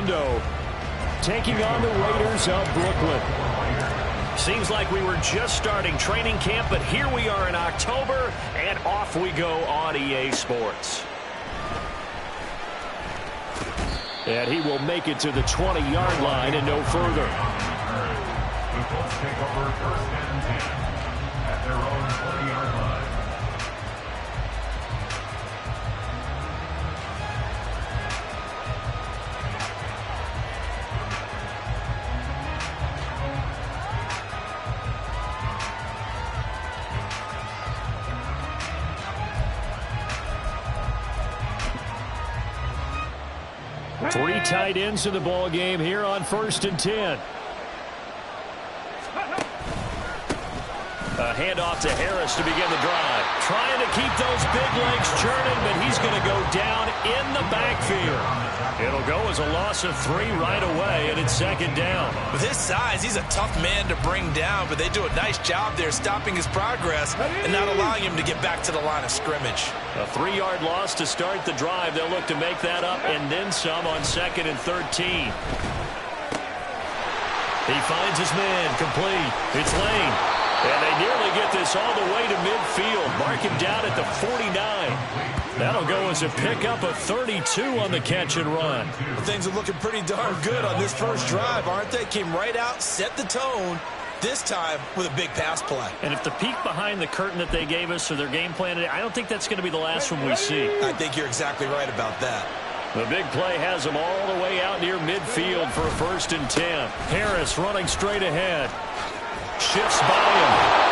Orlando taking on the Raiders of Brooklyn. Seems like we were just starting training camp, but here we are in October, and off we go on EA Sports. And he will make it to the 20-yard line and no further. The Colts take over 1st and 10 at their own 20-yard line. Three tight ends in the ball game here on 1st and 10. A handoff to Harris to begin the drive. Trying to keep those big legs churning, but he's going to go down in the backfield. It'll go as a loss of 3 right away, and it's 2nd down. With his size, he's a tough man to bring down, but they do a nice job there stopping his progress and not allowing him to get back to the line of scrimmage. A 3-yard loss to start the drive. They'll look to make that up and then some on 2nd and 13. He finds his man complete. It's Lane. And they nearly get this all the way to midfield. Mark him down at the 49. That'll go as a pickup of 32 on the catch and run. Things are looking pretty darn good on this first drive, aren't they? Came right out, set the tone, this time with a big pass play. And if the peek behind the curtain that they gave us or their game plan today, I don't think that's going to be the last one we see. I think you're exactly right about that. The big play has them all the way out near midfield for a 1st and 10. Harris running straight ahead. Shifts by him.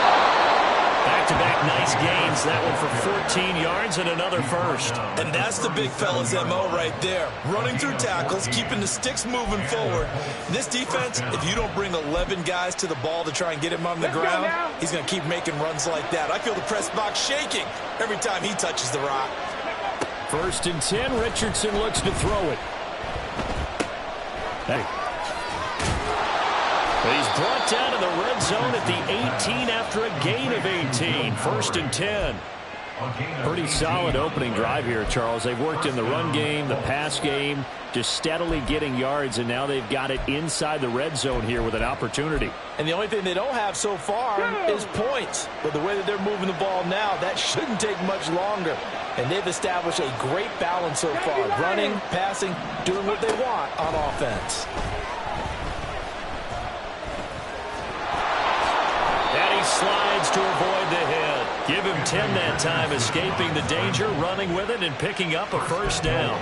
Back-to-back nice gains. That one for 14 yards and another first. And that's the big fella's MO right there. Running through tackles, keeping the sticks moving forward. This defense, if you don't bring 11 guys to the ball to try and get him on the ground, he's going to keep making runs like that. I feel the press box shaking every time he touches the rock. 1st and 10. Richardson looks to throw it. Hey. He's brought down to the red zone at the 18 after a gain of 18. 1st and 10. Pretty solid opening drive here, Charles. They've worked in the run game, the pass game, just steadily getting yards, and now they've got it inside the red zone here with an opportunity. And the only thing they don't have so far is points. But the way that they're moving the ball now, that shouldn't take much longer. And they've established a great balance so far. Running, passing, doing what they want on offense. And he slides to avoid the hit. Give him 10 that time, escaping the danger, running with it, and picking up a 1st down.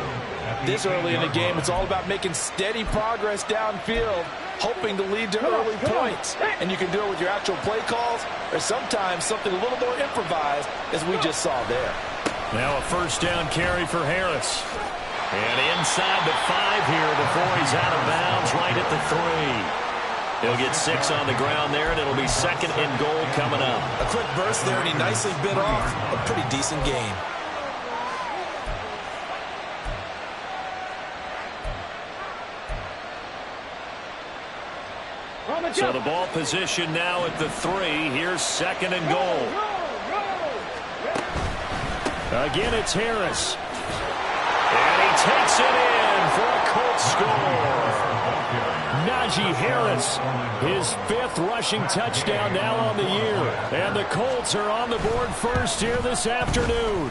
This early in the game, it's all about making steady progress downfield, hoping to lead to early points. And you can do it with your actual play calls, or sometimes something a little more improvised, as we just saw there. Now a 1st down carry for Harris. And inside the 5 here before he's out of bounds, right at the 3. He'll get 6 on the ground there, and it'll be 2nd and goal coming up. A quick burst there, and he nicely bit off a pretty decent gain. So the ball position now at the 3. Here's 2nd and goal. Again, it's Harris. And he takes it in for a Colts score. Najee Harris, his 5th rushing touchdown now on the year. And the Colts are on the board first here this afternoon.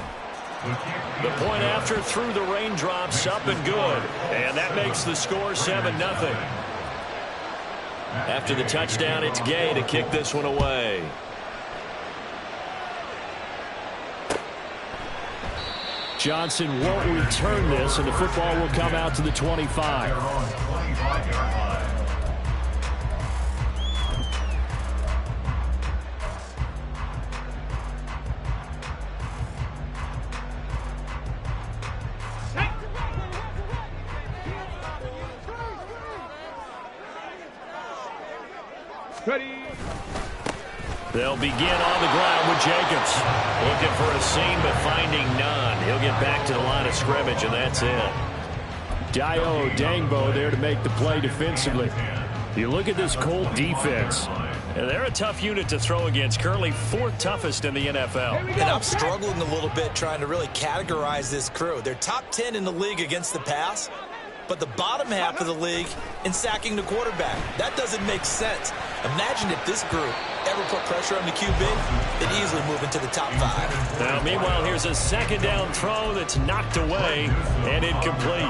The point after through the raindrops, up and good. And that makes the score 7-0. After the touchdown, it's Gay to kick this one away. Johnson won't return this, and the football will come out to the 25. Ready. They'll begin on the ground with Jacobs. Looking for a seam, but finding none. He'll get back to the line of scrimmage, and that's it. Dio Dangbo there to make the play defensively. You look at this Colt defense. And they're a tough unit to throw against. Currently 4th toughest in the NFL. And I'm struggling a little bit trying to really categorize this crew. They're top 10 in the league against the pass. but the bottom half of the league in sacking the quarterback. That doesn't make sense. Imagine if this group ever put pressure on the QB, they'd easily move into the top 5. Now, meanwhile, here's a second down throw that's knocked away and incomplete.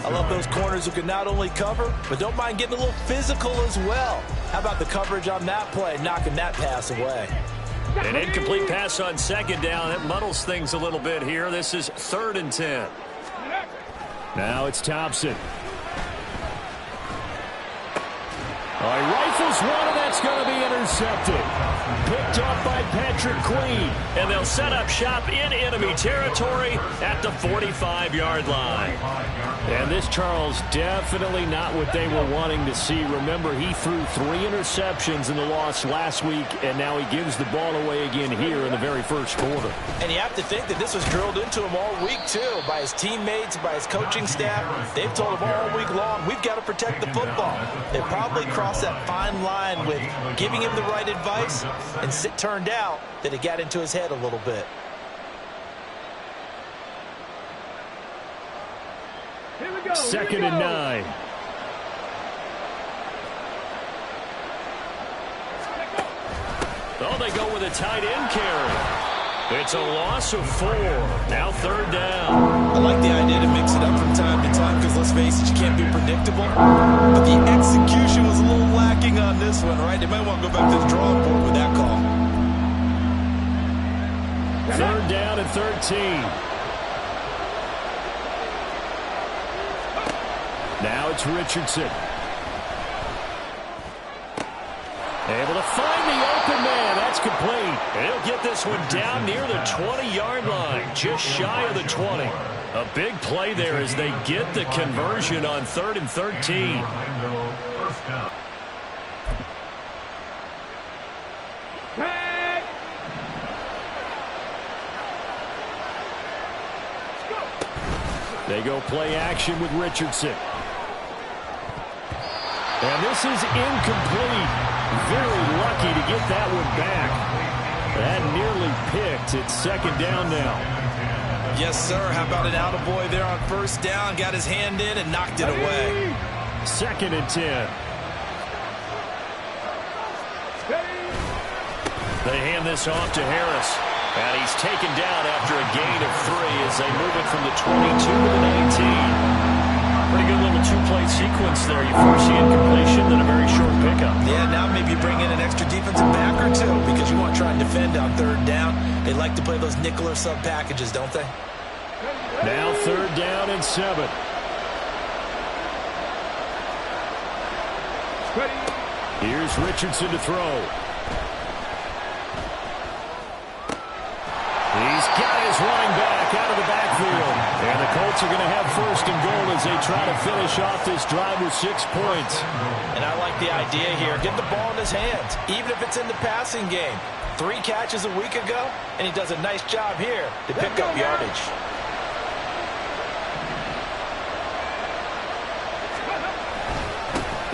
I love those corners who can not only cover, but don't mind getting a little physical as well. How about the coverage on that play, knocking that pass away? An incomplete pass on second down. It muddles things a little bit here. This is 3rd and 10. Now it's Thompson. He rifles one, and that's going to be intercepted. Picked up by Patrick Queen. And they'll set up shop in enemy territory at the 45-yard line. And this, Charles, definitely not what they were wanting to see. Remember, he threw 3 interceptions in the loss last week, and now he gives the ball away again here in the very first quarter. And you have to think that this was drilled into him all week, too, by his teammates, by his coaching staff. They've told him all week long, we've got to protect the football. They probably crossed that fine line with giving him the right advice, and it turned out that it got into his head a little bit. Here we go. 2nd and 9. Oh, they go with a tight end carry. It's a loss of 4. Now 3rd down. I like the idea to mix it up from time to time because, let's face it, you can't be predictable. But the execution was a little lacking on this one, right? They might want to go back to the drawing board with that call. 3rd down and 13. Now it's Richardson. Able to find the open man. That's complete. He'll get this one down near the 20-yard line, just shy of the 20. A big play there as they get the conversion on 3rd and 13. They go play action with Richardson. And this is incomplete. Very lucky to get that one back. That nearly picked. It's 2nd down now. Yes, sir. How about an attaboy there on 1st down? Got his hand in and knocked it away. 2nd and 10. They hand this off to Harris. And he's taken down after a gain of 3 as they move it from the 22 to the 19. Pretty good little 2-play sequence there. You force the incompletion, then a very short pickup. Yeah, now maybe you bring in an extra defensive back or 2 because you want to try and defend on 3rd down. They like to play those nickel or sub packages, don't they? Now 3rd down and 7. Here's Richardson to throw. He's got his running back out of the backfield. And the Colts are going to have 1st and goal as they try to finish off this drive with 6 points. And I like the idea here. Get the ball in his hands, even if it's in the passing game. 3 catches a week ago, and he does a nice job here to pick up yardage.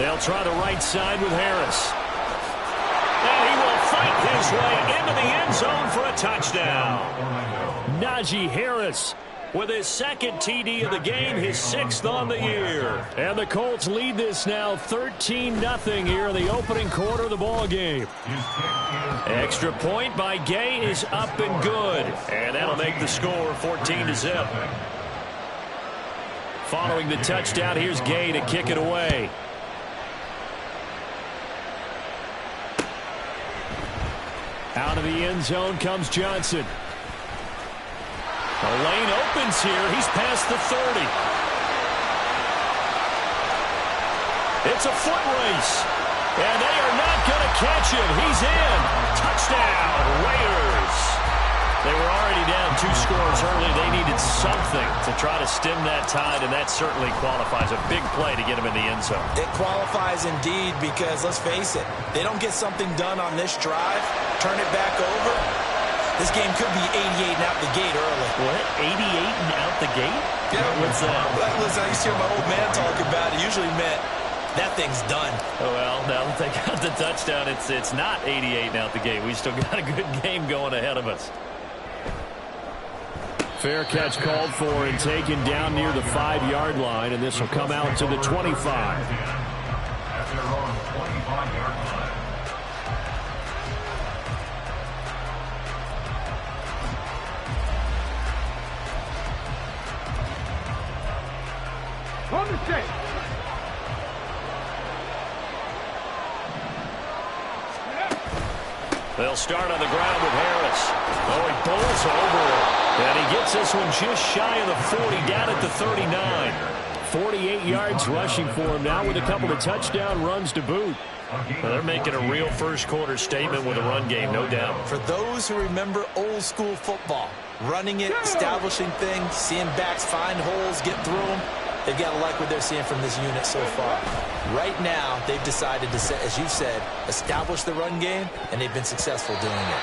They'll try the right side with Harris. And he will fight his way into the end zone for a touchdown. Najee Harris with his 2nd TD of the game, his 6th on the year. And the Colts lead this now 13-0 here in the opening quarter of the ball game. Extra point by Gay is up and good. And that'll make the score 14-0. Following the touchdown, here's Gay to kick it away. Out of the end zone comes Johnson. The lane opens here. He's past the 30. It's a foot race. And they are not going to catch him. He's in. Touchdown, Raiders. They were already down 2 scores early. They needed something to try to stem that tide, and that certainly qualifies. A big play to get him in the end zone. It qualifies indeed because, let's face it, they don't get something done on this drive, turn it back over, this game could be 88 and out the gate early. What? 88 and out the gate? Yeah. What's that? Listen, I used to hear my old man talk about it. Usually meant that thing's done. Oh, well, now that they got the touchdown, it's not 88 and out the gate. We still got a good game going ahead of us. Fair catch called for and taken down near the 5-yard line, and this will come out to the 25. At their own 25-yard line. On the stick. They'll start on the ground with Harris. Oh, he pulls over it. And he gets this one just shy of the 40, down at the 39. 48 yards rushing for him now with a couple of touchdown runs to boot. Well, they're making a real first-quarter statement with a run game, no doubt. For those who remember old-school football, running it, establishing things, seeing backs find holes, get through them, they've got to like what they're seeing from this unit so far. Right now, they've decided to, as you said, establish the run game, and they've been successful doing it.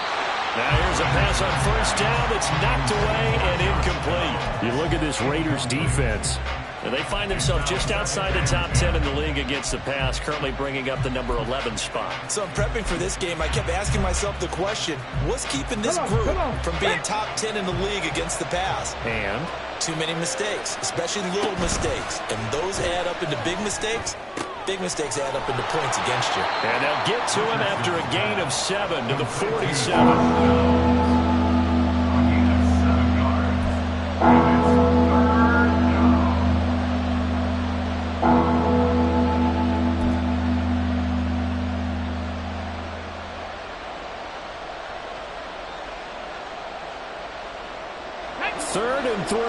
Now here's a pass on first down that's knocked away and incomplete. You look at this Raiders defense. And they find themselves just outside the top 10 in the league against the pass, currently bringing up the number 11 spot. So I'm prepping for this game. I kept asking myself the question, what's keeping this group from being top 10 in the league against the pass? And too many mistakes, especially little mistakes. And those add up into big mistakes. Big mistakes add up into points against you. And they'll get to him after a gain of 7 to the 47. Third and 3.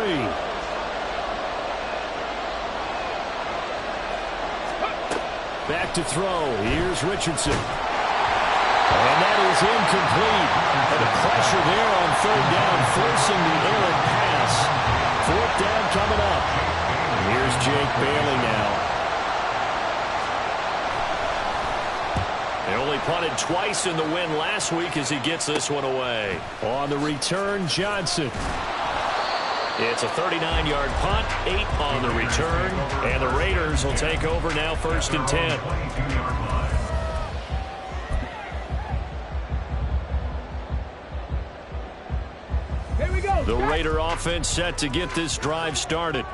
Back to throw. Here's Richardson. And that is incomplete. And the pressure there on third down, forcing the errant pass. Fourth down coming up. Here's Jake Bailey now. They only punted twice in the win last week as he gets this one away. On the return, Johnson. It's a 39-yard punt, 8 on the return, and the Raiders will take over now, first and 10. Here we go. The Raider offense set to get this drive started.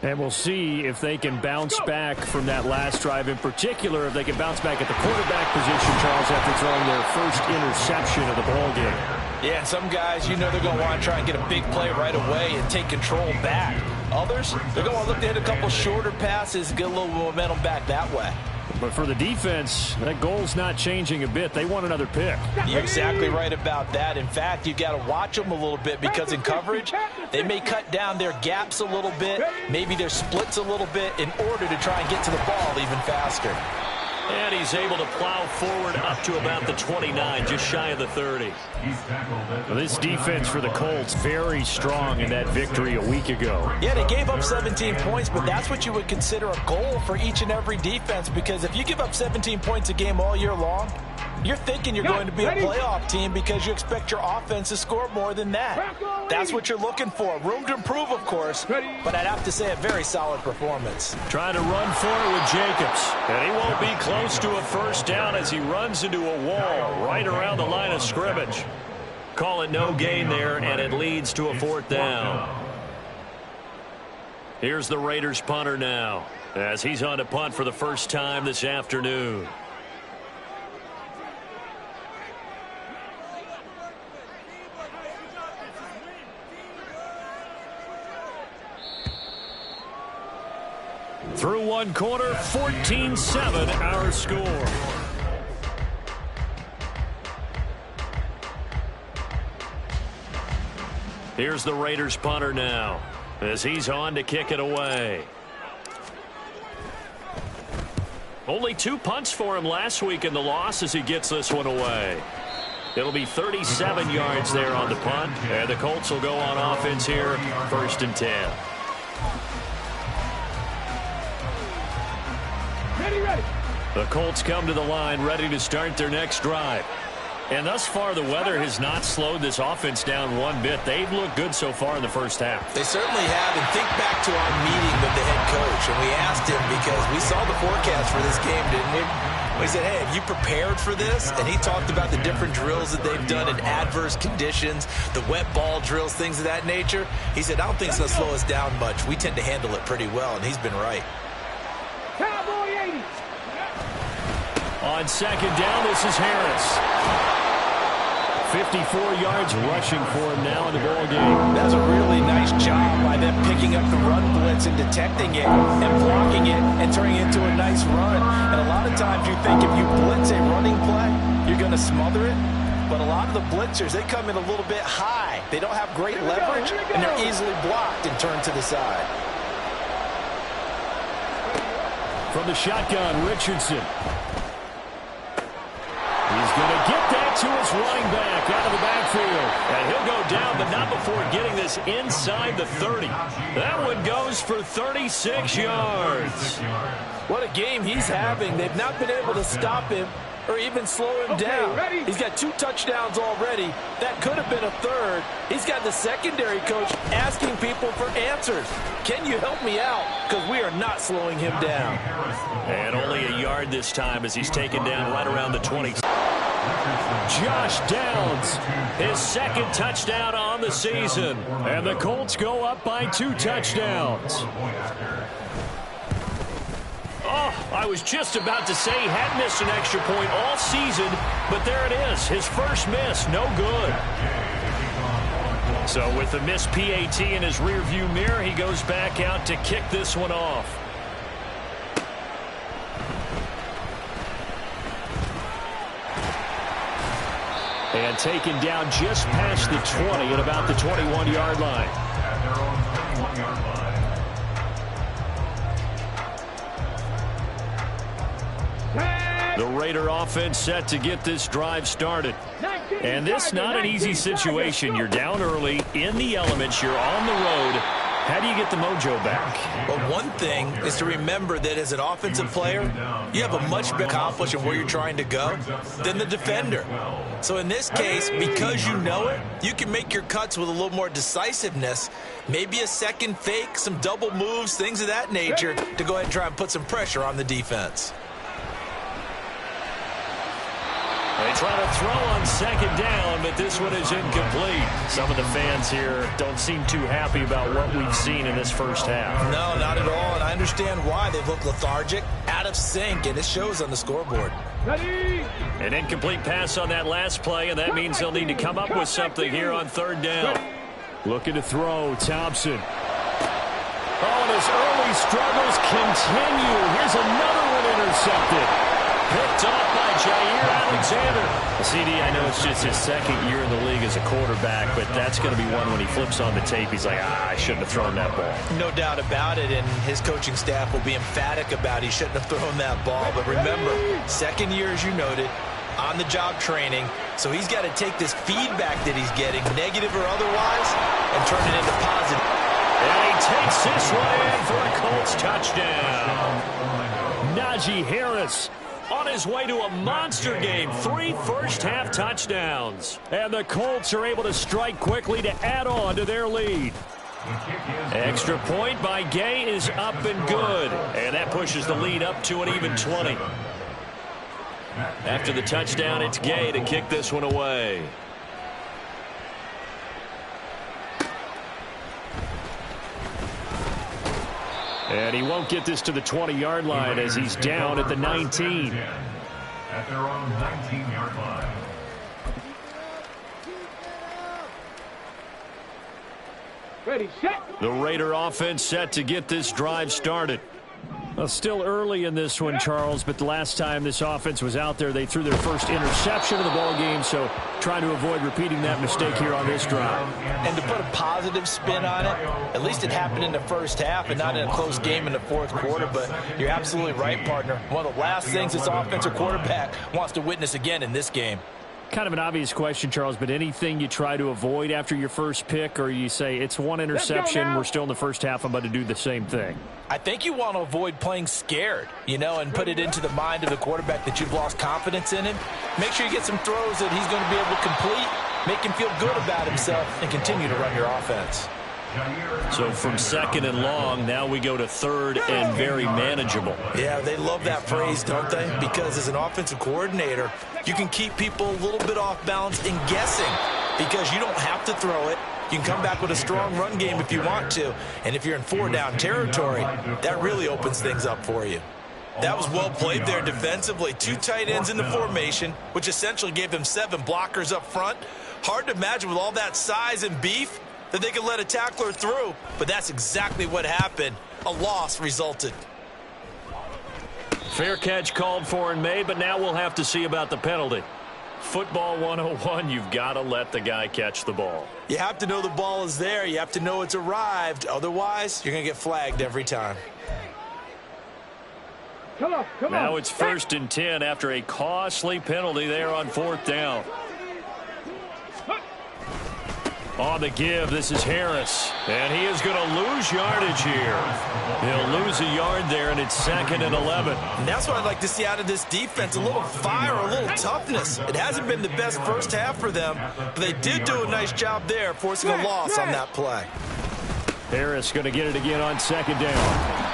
And we'll see if they can bounce back from that last drive, in particular if they can bounce back at the quarterback position, Charles, after throwing their first interception of the ballgame. Yeah, and some guys, you know they're going to want to try and get a big play right away and take control back. Others, they're going to want to look to hit a couple shorter passes, get a little momentum back that way. But for the defense, that goal's not changing a bit. They want another pick. You're exactly right about that. In fact, you've got to watch them a little bit because in coverage, they may cut down their gaps a little bit, maybe their splits a little bit in order to try and get to the ball even faster. And he's able to plow forward up to about the 29, just shy of the 30. Well, this defense for the Colts, very strong in that victory a week ago. Yeah, they gave up 17 points, but that's what you would consider a goal for each and every defense, because if you give up 17 points a game all year long, you're thinking you're going to be a playoff team because you expect your offense to score more than that. That's what you're looking for. Room to improve, of course, but I'd have to say a very solid performance. Trying to run for it with Jacobs. And he won't be close to a first down as he runs into a wall right around the line of scrimmage. Call it no gain there, and it leads to a fourth down. Here's the Raiders punter now as he's on to punt for the first time this afternoon. Through one quarter, 14-7 our score. Here's the Raiders punter now as he's on to kick it away. Only 2 punts for him last week in the loss as he gets this one away. It'll be 37 yards there on the punt, and the Colts will go on offense here, first and 10. Ready. The Colts come to the line ready to start their next drive. And thus far, the weather has not slowed this offense down one bit. They've looked good so far in the first half. They certainly have. And think back to our meeting with the head coach. And we asked him, because we saw the forecast for this game, didn't we? We said, hey, have you prepared for this? And he talked about the different drills that they've done in adverse conditions, the wet ball drills, things of that nature. He said, I don't think it's going to slow us down much. We tend to handle it pretty well, and he's been right. Cowboy 80. On second down, this is Harris. 54 yards rushing for him now in the ball game. That's a really nice job by them picking up the run blitz and detecting it and blocking it and turning it into a nice run. And a lot of times you think if you blitz a running play, you're going to smother it. But a lot of the blitzers, they come in a little bit high. They don't have great leverage, and they're easily blocked and turned to the side. From the shotgun, Richardson. He's going to get that to his running back out of the backfield. And he'll go down, but not before getting this inside the 30. That one goes for 36 yards. What a game he's having. They've not been able to stop him or even slow him down. He's got 2 touchdowns already. That could have been a third. He's got the secondary coach asking people for answers. Can you help me out? Because we are not slowing him down. And only a yard this time as he's taken down right around the 20. Josh Downs, His second touchdown on the season. and the Colts go up by 2 touchdowns. Oh, I was just about to say he had missed an extra point all season, but there it is. His first miss, no good. So with the missed PAT in his rearview mirror, he goes back out to kick this one off. And taken down just past the 20 at about the 21-yard line. At their own 21-yard line. The Raider offense set to get this drive started. And this not an easy situation. You're down early, in the elements, you're on the road. How do you get the mojo back? Well, one thing is to remember that as an offensive player, you have a much bigger accomplish in where you're trying to go than the defender. So in this case, because you know it, you can make your cuts with a little more decisiveness, maybe a second fake, some double moves, things of that nature, to go ahead and try and put some pressure on the defense. They try to throw on second down, but this one is incomplete. Some of the fans here don't seem too happy about what we've seen in this first half. No, not at all, and I understand why. They've looked lethargic, out of sync, and it shows on the scoreboard. An incomplete pass on that last play, and that means they'll need to come up with something here on third down. Looking to throw, Thompson. Oh, and his early struggles continue. Here's another one intercepted. Picked off by Jair Alexander. CD, I know it's just his second year in the league as a quarterback, but that's going to be one when he flips on the tape. He's like, I shouldn't have thrown that ball. No doubt about it, and his coaching staff will be emphatic about he shouldn't have thrown that ball. But remember, second year, as you noted, on-the-job training, so he's got to take this feedback that he's getting, negative or otherwise, and turn it into positive. And he takes this one in for a Colts touchdown. Najee Harris On his way to a monster game, 3 first-half touchdowns. and the Colts are able to strike quickly to add on to their lead. Extra point by Gay is up and good. And that pushes the lead up to an even 20. After the touchdown, it's Gay to kick this one away. And he won't get this to the 20-yard line as he's down at the 19. At their own 19-yard line. Ready, set. The Raider offense set to get this drive started. Well, still early in this one, Charles, but the last time this offense was out there, they threw their first interception of the ball game, so trying to avoid repeating that mistake here on this drive. And to put a positive spin on it, at least it happened in the first half and not in a close game in the fourth quarter, but you're absolutely right, partner. One of the last things this offensive quarterback wants to witness again in this game. Kind of an obvious question, Charles, but anything you try to avoid after your first pick, or you say it's one interception, we're still in the first half, I'm about to do the same thing? I think you want to avoid playing scared, and put it into the mind of the quarterback that you've lost confidence in him. Make sure you get some throws that he's going to be able to complete, make him feel good about himself, and continue to run your offense. So from second and long, now we go to third and very manageable. Yeah, they love that phrase, don't they? Because as an offensive coordinator, you can keep people a little bit off balance and guessing because you don't have to throw it. You can come back with a strong run game if you want to. And if you're in 4-down territory, that really opens things up for you. That was well played there defensively. 2 tight ends in the formation, which essentially gave them 7 blockers up front. Hard to imagine with all that size and beef that they could let a tackler through, but that's exactly what happened. A loss resulted. Fair catch called for and made, but now we'll have to see about the penalty. Football 101, you've got to let the guy catch the ball. You have to know the ball is there. You have to know it's arrived. Otherwise, you're going to get flagged every time. Come on. Now it's 1st and 10 after a costly penalty there on 4th down. On the give, this is Harris. And he is going to lose yardage here. He'll lose a yard there, and it's 2nd and 11. And that's what I'd like to see out of this defense. A little fire, a little toughness. It hasn't been the best first half for them, but they did do a nice job there, forcing a loss on that play. Harris going to get it again on 2nd down.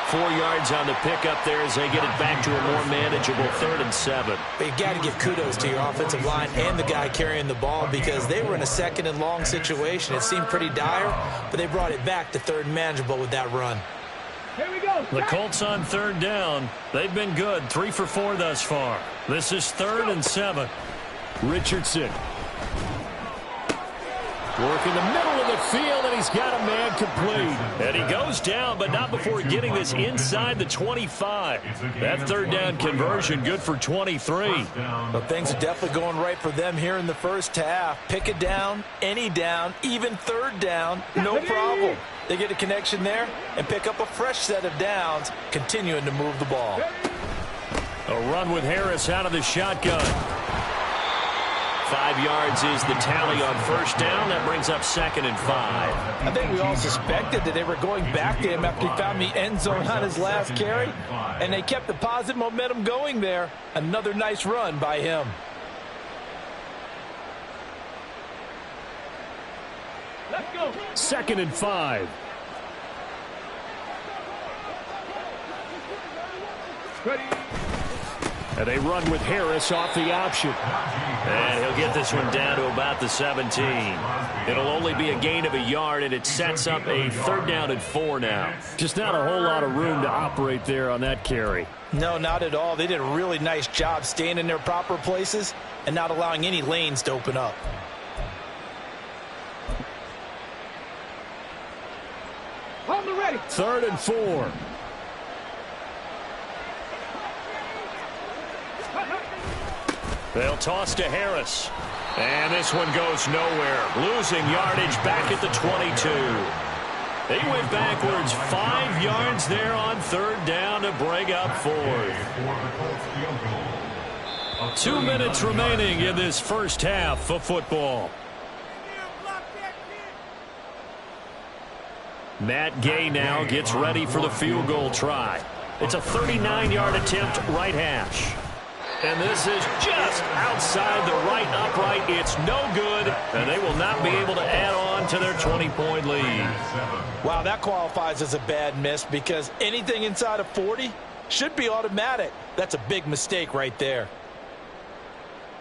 4 yards on the pickup there as they get it back to a more manageable 3rd and 7. But you got to give kudos to your offensive line and the guy carrying the ball because they were in a 2nd and long situation. It seemed pretty dire, but they brought it back to 3rd and manageable with that run. Here we go. The Colts on 3rd down. They've been good, 3 for 4 thus far. This is 3rd and 7. Richardson. Work in the middle of the field, and he's got a man complete. And he goes down, but not before getting this inside the 25. That 3rd down conversion good for 23. But things are definitely going right for them here in the first half. Pick it down, any down, even 3rd down, no problem. They get a connection there and pick up a fresh set of downs, continuing to move the ball. A run with Harris out of the shotgun. 5 yards is the tally on 1st down. That brings up 2nd and 5. I think we all suspected that they were going back to him after he found the end zone on his last carry, and they kept the positive momentum going there. Another nice run by him. Let's go. 2nd and 5. Ready. And they run with Harris off the option. And he'll get this one down to about the 17. It'll only be a gain of a yard, and it sets up a 3rd down and 4 now. Just not a whole lot of room to operate there on that carry. No, not at all. They did a really nice job staying in their proper places and not allowing any lanes to open up. On the ready. 3rd and 4. They'll toss to Harris. And this one goes nowhere. Losing yardage back at the 22. They went backwards 5 yards there on 3rd down to bring up 4th. 2 minutes remaining in this first half of football. Matt Gay now gets ready for the field goal try. It's a 39-yard attempt right hash. And this is just outside the right upright. It's no good, and they will not be able to add on to their 20-point lead. Wow, that qualifies as a bad miss because anything inside of 40 should be automatic. That's a big mistake right there.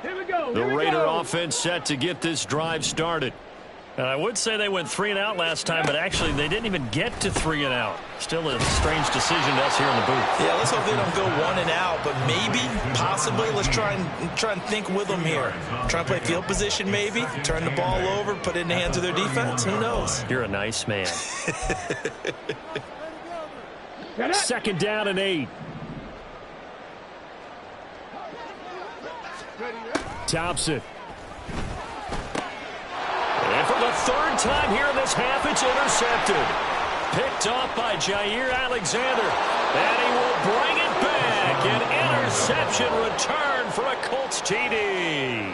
Here we go. The Raider offense set to get this drive started. And I would say they went 3 and out last time, but actually they didn't even get to 3 and out. Still a strange decision to us here in the booth. Yeah, let's hope they don't go 1 and out, but maybe, possibly, let's try and think with them here. Try and play field position maybe, turn the ball over, put it in the hands of their defense. Who knows? You're a nice man. 2nd down and 8. Thompson. And for the 3rd time here in this half, it's intercepted. Picked off by Jair Alexander. And he will bring it back. An interception return for a Colts TD.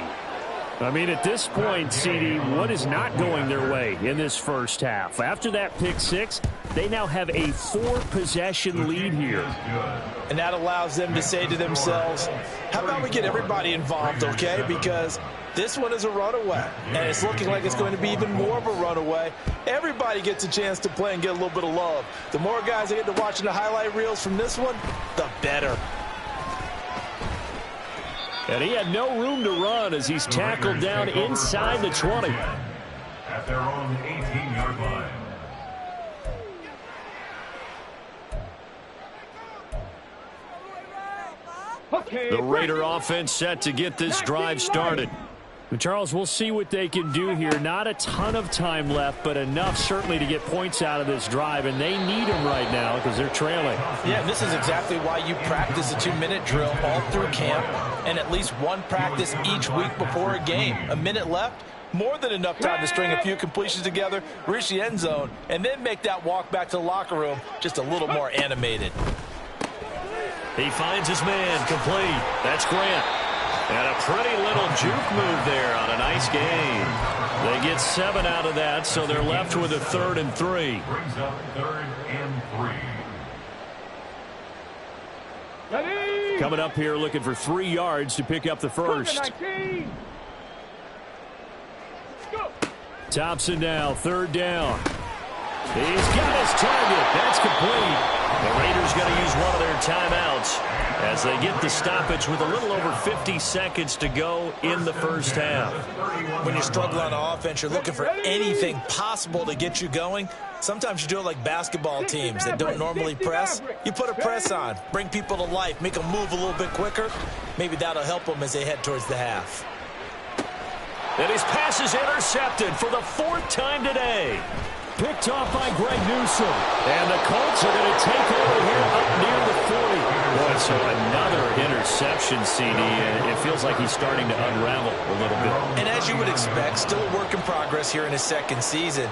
I mean, at this point, CD, what is not going their way in this first half? After that pick six, they now have a 4-possession lead here. And that allows them to say to themselves, how about we get everybody involved, okay? Because this one is a runaway, and it's looking like it's going to be even more of a runaway. Everybody gets a chance to play and get a little bit of love. The more guys that get to watching the highlight reels from this one, the better. And he had no room to run as he's tackled down inside the 20. At their own 18-yard line. Okay. The Raider offense set to get this drive started. But Charles, we'll see what they can do here. Not a ton of time left, but enough certainly to get points out of this drive, and they need them right now because they're trailing. Yeah, this is exactly why you practice a 2-minute drill all through camp and at least one practice each week before a game. A minute left, more than enough time to string a few completions together, reach the end zone, and then make that walk back to the locker room just a little more animated. He finds his man complete. That's Grant. And a pretty little juke move there on a nice gain. They get 7 out of that, so they're left with a 3rd and 3. Brings up 3rd and 3. Ready? Coming up here looking for 3 yards to pick up the first. 19. Go. Thompson now, 3rd down. He's got his target. That's complete. The Raiders going to use one of their timeouts as they get the stoppage with a little over 50 seconds to go in the first half. When you struggle on offense, you're looking for anything possible to get you going. Sometimes you do it like basketball teams that don't normally press. You put a press on, bring people to life, make them move a little bit quicker. Maybe that'll help them as they head towards the half. And his pass is intercepted for the 4th time today. Picked off by Greg Newsom. And the Colts are going to take over here up near the 40. Boy, so another interception, CD. And it feels like he's starting to unravel a little bit. And as you would expect, still a work in progress here in his 2nd season.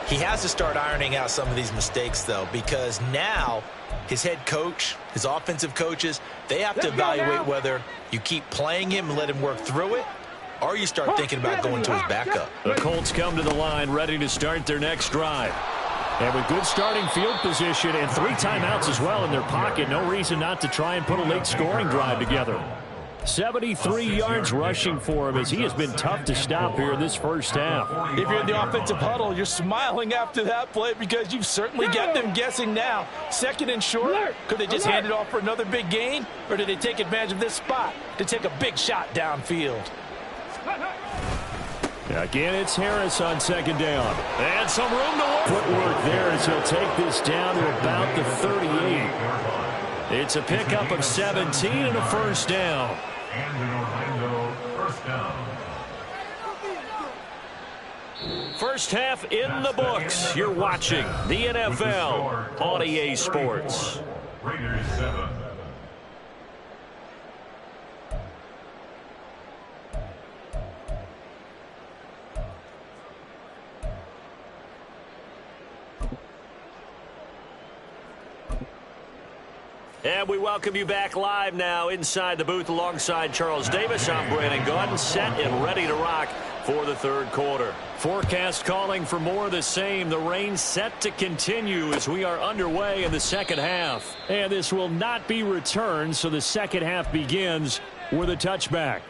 He has to start ironing out some of these mistakes, though, because now his head coach, his offensive coaches, they have to evaluate whether you keep playing him and let him work through it, or you start thinking about going to his backup. The Colts come to the line ready to start their next drive. And with good starting field position and 3 timeouts as well in their pocket, no reason not to try and put a late scoring drive together. 73 yards rushing for him as he has been tough to stop here in this first half. If you're in the offensive huddle, you're smiling after that play because you've certainly got them guessing now. 2nd and short, could they just hand it off for another big gain, or did they take advantage of this spot to take a big shot downfield? Again, it's Harris on 2nd down. And some room to work. Footwork there as he'll take this down to about the 38. It's a pickup of 17 and a 1st down. And an Orlando 1st down. First half in the books. You're watching the NFL on EA Sports. Raiders 7. And we welcome you back live now inside the booth alongside Charles Davis. I'm Brandon Gaudin, set and ready to rock for the 3rd quarter. Forecast calling for more of the same. The rain set to continue as we are underway in the 2nd half. And this will not be returned, so the 2nd half begins with a touchback.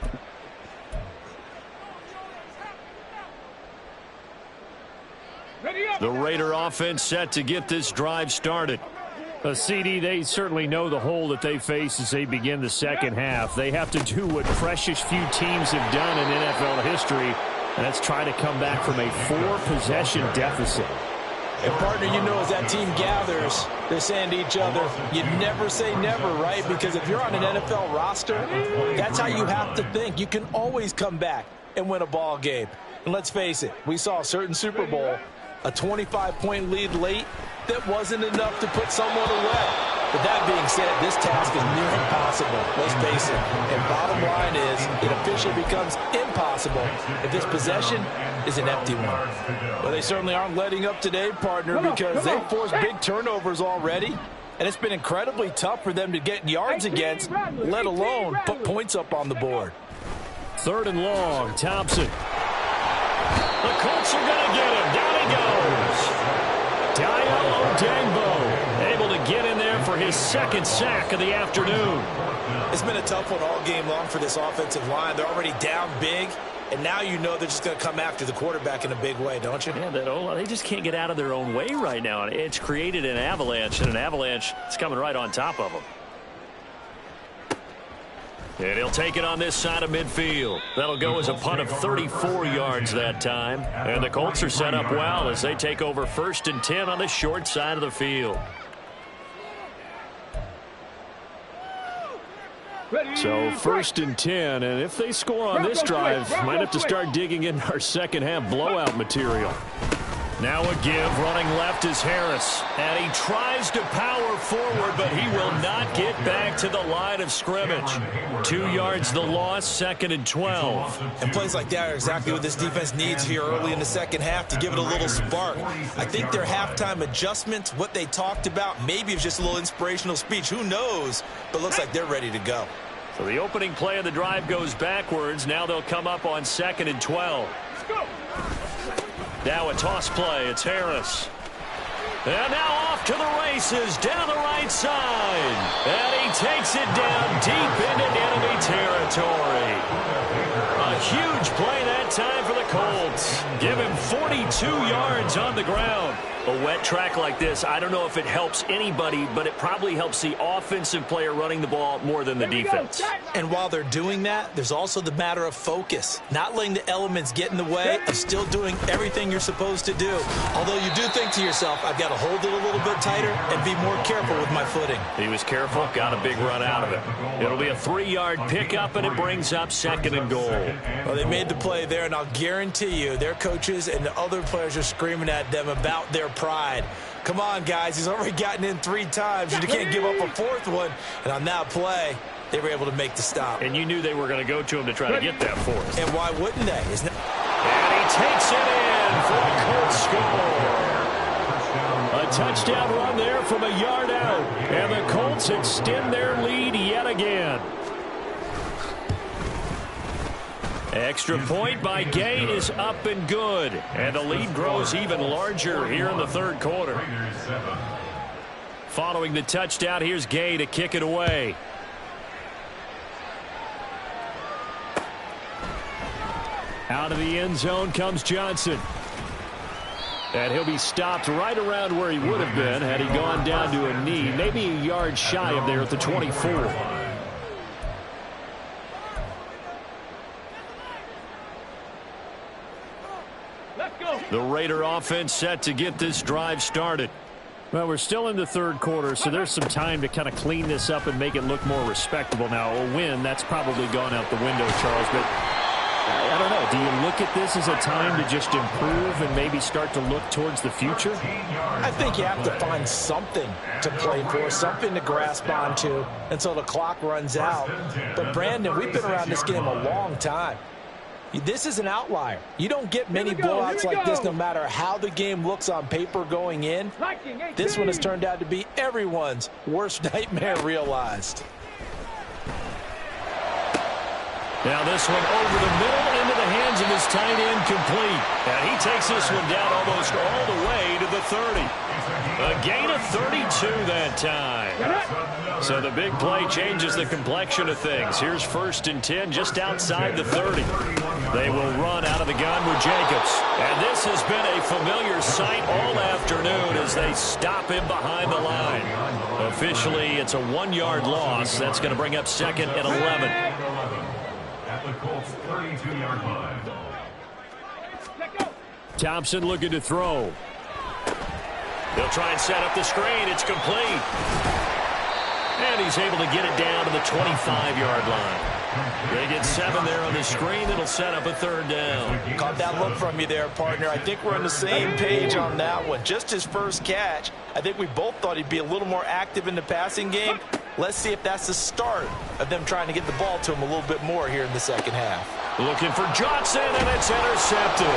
The Raider offense set to get this drive started. A CD, they certainly know the hole that they face as they begin the 2nd half. They have to do what precious few teams have done in NFL history, and that's try to come back from a 4-possession deficit. And, partner, you know, as that team gathers, they're saying to each other, you never say never, right? Because if you're on an NFL roster, that's how you have to think. You can always come back and win a ball game. And let's face it, we saw a certain Super Bowl, a 25-point lead late, that wasn't enough to put someone away. But that being said, this task is near impossible. Let's face it. And bottom line is, it officially becomes impossible if this possession is an empty one. Well, they certainly aren't letting up today, partner, because they've forced big turnovers already. And it's been incredibly tough for them to get yards against, let alone put points up on the board. 3rd and long, Thompson. The Colts are going to get him. Down he goes. Dayo Odeyingbo able to get in there for his 2nd sack of the afternoon. It's been a tough one all game long for this offensive line. They're already down big, and now you know they're just going to come after the quarterback in a big way, don't you? Yeah, they just can't get out of their own way right now. It's created an avalanche, and an avalanche is coming right on top of them. And he'll take it on this side of midfield. That'll go as a punt of 34 yards that time. And the Colts are set up well as they take over 1st and 10 on the short side of the field. So 1st and 10, and if they score on this drive, might have to start digging in our second half blowout material. Now a give, running left is Harris. And he tries to power forward, but he will not get back to the line of scrimmage. 2 yards the loss, 2nd and 12. And plays like that are exactly what this defense needs here early in the second half to give it a little spark. I think their halftime adjustments, what they talked about, maybe it's just a little inspirational speech. Who knows? But looks like they're ready to go. So the opening play of the drive goes backwards. Now they'll come up on 2nd and 12. Let's go. Now a toss play. It's Harris. And now off to the races down the right side. And he takes it down deep into enemy territory. A huge play that time for the Colts. Give him 42 yards on the ground. A wet track like this, I don't know if it helps anybody, but it probably helps the offensive player running the ball more than the defense. And while they're doing that, there's also the matter of focus. Not letting the elements get in the way of still doing everything you're supposed to do. Although you do think to yourself, I've got to hold it a little bit tighter and be more careful with my footing. He was careful, got a big run out of it. It'll be a 3-yard pickup, and it brings up 2nd and goal. Well, they made the play there, and I'll guarantee you their coaches and the other players are screaming at them about their pride. Come on, guys. He's already gotten in 3 times. You can't give up a 4th one. And on that play, they were able to make the stop. And you knew they were going to go to him to try to get that 4th. And why wouldn't they? And he takes it in for a Colts score. A touchdown run there from a yard out. And the Colts extend their lead yet again. Extra point by Gay is up and good. And the lead grows even larger here in the 3rd quarter. Following the touchdown, here's Gay to kick it away. Out of the end zone comes Johnson. And he'll be stopped right around where he would have been had he gone down to a knee. Maybe a yard shy of there at the 24. The Raider offense set to get this drive started. Well, we're still in the 3rd quarter, so there's some time to kind of clean this up and make it look more respectable. Now, a win, that's probably gone out the window, Charles, but I don't know. Do you look at this as a time to just improve and maybe start to look towards the future? I think you have to find something to play for, something to grasp onto until the clock runs out. But, Brandon, we've been around this game a long time. This is an outlier. You don't get many blowouts like this no matter how the game looks on paper going in. This one has turned out to be everyone's worst nightmare realized. Now this one over the middle into the hands of his tight end complete. And he takes this one down almost all the way to the 30. A gain of 32 that time. So the big play changes the complexion of things. Here's 1st and 10 just outside the 30. They will run out of the gun with Jacobs. And this has been a familiar sight all afternoon as they stop him behind the line. Officially, it's a 1-yard loss. That's going to bring up 2nd and 11. At the Colts 32-yard line. Thompson looking to throw. They'll try and set up the screen. It's complete. And he's able to get it down to the 25-yard line. They get 7 there on the screen. It'll set up a 3rd down. Caught that look from you there, partner. I think we're on the same page on that one. Just his first catch. I think we both thought he'd be a little more active in the passing game. Let's see if that's the start of them trying to get the ball to him a little bit more here in the second half. Looking for Johnson, and it's intercepted.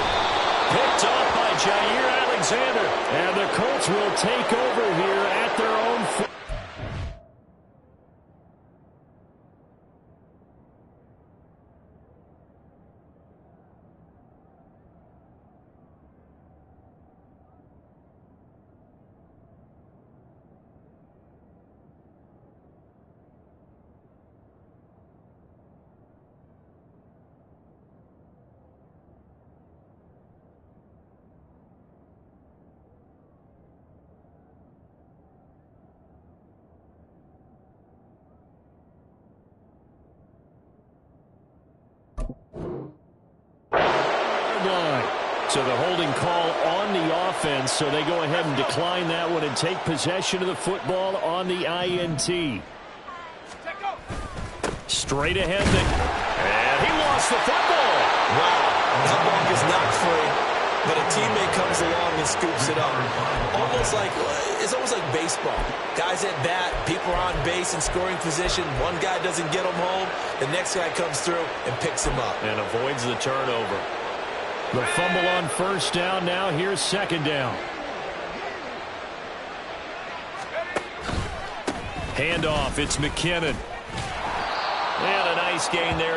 Picked off by Jair Alexander. And the Colts will take over here at their own 4. So the holding call on the offense, so they go ahead and decline that one and take possession of the football on the INT. Straight ahead. And he lost the football. Wow, that ball is not free. But a teammate comes along and scoops it up. It's almost like baseball. Guys at bat, people are on base in scoring position. One guy doesn't get him home. The next guy comes through and picks him up. And avoids the turnover. The fumble on first down. Now here's second down. Handoff. It's McKinnon. And a nice gain there.